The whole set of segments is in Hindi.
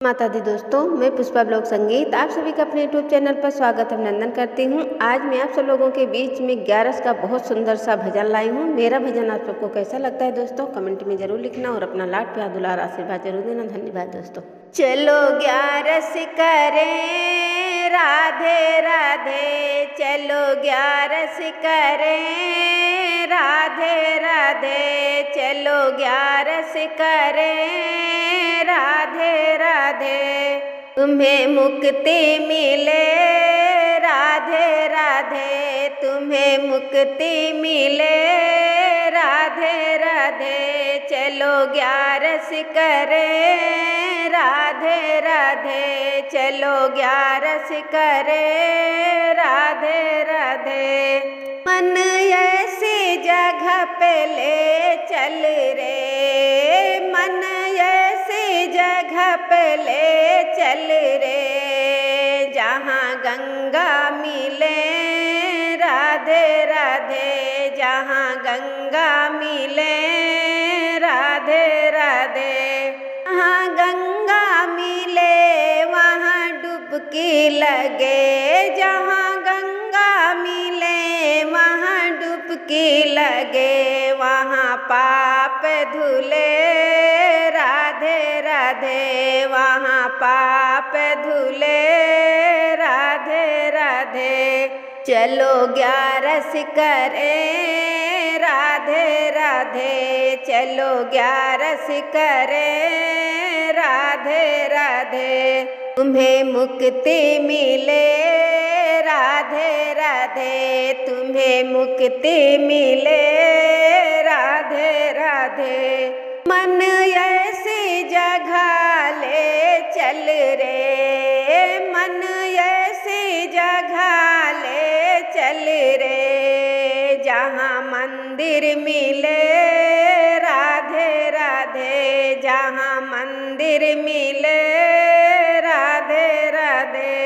माता दी दोस्तों, मैं पुष्पा ब्लॉग संगीत आप सभी का अपने यूट्यूब चैनल पर स्वागत अभिनंदन करती हूँ। आज मैं आप सब लोगों के बीच में 11 का बहुत सुंदर सा भजन लाई हूँ। मेरा भजन आप सबको कैसा लगता है दोस्तों, कमेंट में जरूर लिखना और अपना लाड प्यार दुलार आशीर्वाद जरूर देना। धन्यवाद दोस्तों। चलो 11 करें राधे राधे, चलो 11 करें राधे राधे, चलो 11 करें राधे राधे, तुम्हें मुक्ति मिले राधे राधे, तुम्हें मुक्ति मिले राधे राधे, चलो 11 करें राधे राधे, चलो 11 करें राधे राधे। मन ऐसी जगह पे ले चल रे, मन ऐसी जगह पे ले चल रे, जहाँ गंगा मिले राधे राधे, जहाँ गंगा मिले राधे राधे, जहाँ गंगा मिले वहाँ डुबकी लगे, जहाँ गंगा मिले वहाँ डुबकी लगे, वहाँ पाप धुले राधे राधे, वहाँ पाप धुले राधे राधे, चलो 11 करें राधे राधे, चलो 11 करें राधे राधे, तुम्हें मुक्ति मिले राधे राधे, तुम्हें मुक्ति मिले राधे राधे। मन ऐसी जगह ले चल रे, मन ऐसी जगह ले चल रे, जहाँ मंदिर मिले राधे राधे, जहाँ मंदिर मिले राधे राधे,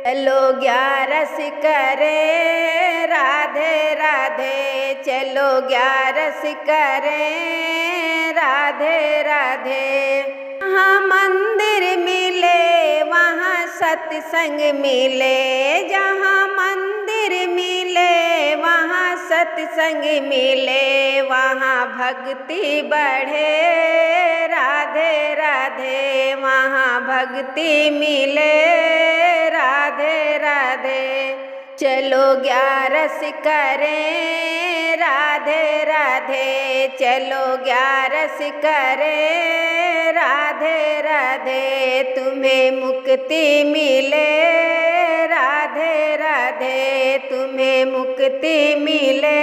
चलो 11 करें राधे राधे, चलो 11 करें राधे राधे, वहाँ मंदिर मिले वहाँ सत्संग मिले, जहाँ मंदिर मिले वहाँ सत्संग मिले, वहाँ भक्ति बढ़े राधे राधे, वहाँ भक्ति मिले राधे राधे, चलो 11 करें राधे राधे, चलो 11 करें राधे राधे, तुम्हें मुक्ति मिले राधे राधे, तुम्हें मुक्ति मिले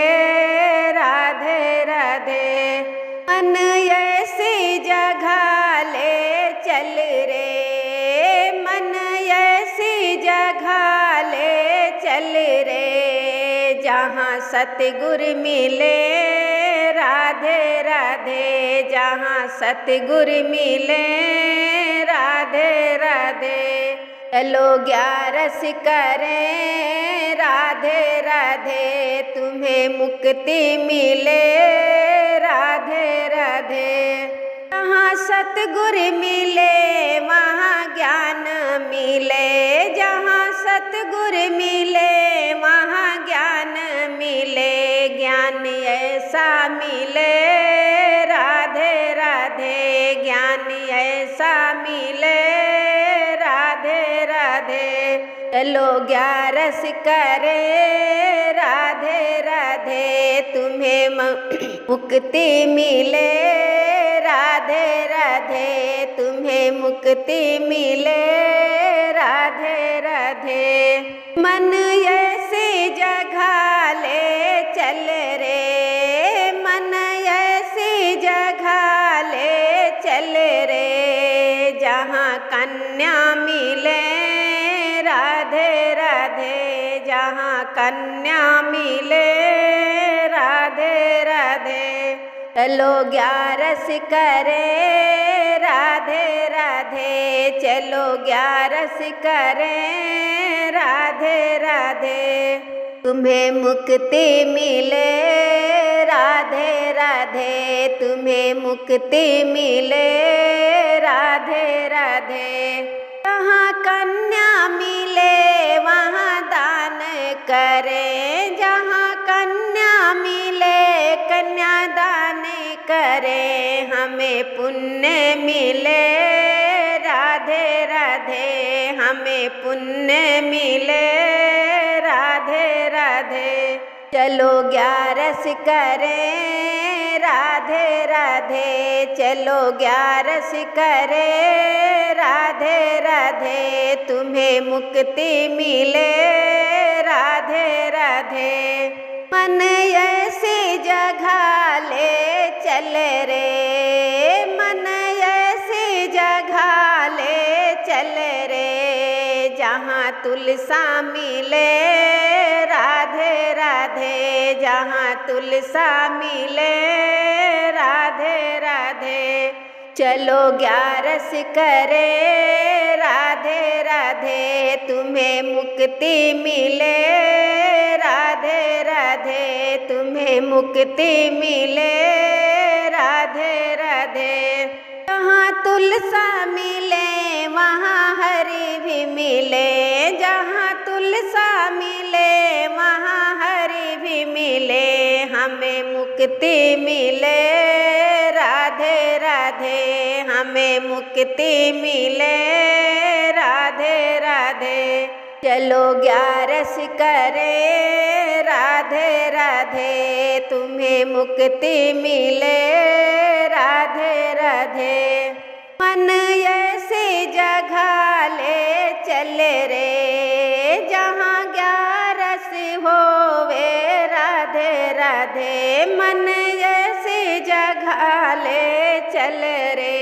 राधे राधे। मन ऐसी जगह ले चल रे, मन ऐसी जगह ले चल रे, जहाँ सतगुरु मिले राधे राधे, जहाँ सतगुरु मिले राधे राधे, चलो 11 करें राधे राधे, तुम्हें मुक्ति मिले राधे राधे, जहाँ सतगुरु मिले वहाँ ज्ञान मिले, जहाँ सतगुरु मिले वहाँ ज्ञान मिले, ज्ञान ऐसा मिले राधे राधे, ज्ञान ऐसा मिले राधे राधे, चलो 11 करें राधे राधे, तुम्हें मुक्ति मिले राधे राधे, तुम्हें मुक्ति मिले राधे राधे। मन ऐसी जगह ले चल रे, मन ऐसी जगह ले चल रे, जहाँ कन्या मिले राधे राधे, जहाँ कन्या मिले राधे राधे, चलो 11 करें राधे राधे, चलो 11 करें राधे राधे, तुम्हें मुक्ति मिले राधे राधे तुम्हें मुक्ति मिले, राधे राधे। जहाँ कन्या मिले वहाँ दान करें, जहाँ कन्या मिले कन्यादान करें, हमें पुण्य मिले, राधे राधे हमें पुण्य मिले, राधे राधे। चलो ग्यारस करें, राधे राधे चलो ग्यारस करें, राधे राधे तुम्हें मुक्ति मिले, राधे राधे। मन ऐसी जगह ले चल रे, मन ऐसी जगह ले चल रे, जहाँ तुलसा मिले, राधे राधे जहाँ तुलसा मिले, राधे राधे। चलो ग्यारस करें, राधे राधे तुम्हें मुक्ति मिले, राधे राधे तुम्हें मुक्ति मिले, राधे राधे। जहाँ तुलसा मिले वहाँ हरि भी मिले, जहाँ तुलसा मिले वहाँ हरि भी मिले, हमें मुक्ति मिले, राधे राधे हमें मुक्ति मिले, राधे राधे। चलो ग्यारस करें, राधे राधे तुम्हें मुक्ति मिले, राधे राधे। मन ऐसी जगह ले चल रे, जहाँ ग्यारस होवे, राधे राधे। मन ऐसी जगह ले चल रे,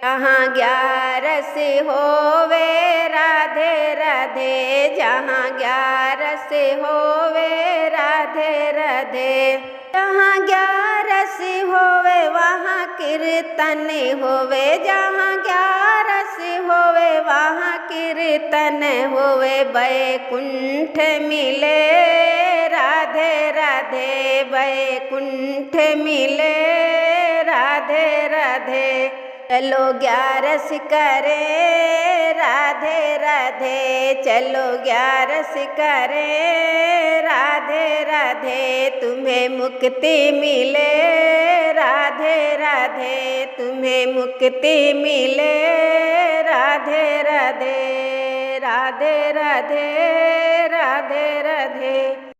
जहाँ ग्यारस होवे, राधे राधे जहाँ ग्यारस होवे, राधे राधे। जहाँ ग्यारस होवे वहाँ कीर्तन होवे, जहाँ ग्यारस होवे वहाँ कीर्तन होवे, बैकुंठ मिले, राधे राधे बैकुंठ मिले, राधे राधे। चलो ग्यारस करें, राधे राधे चलो ग्यारस करें, राधे राधे तुम्हें मुक्ति मिले, राधे राधे तुम्हें मुक्ति मिले, राधे राधे, राधे राधे, राधे राधे।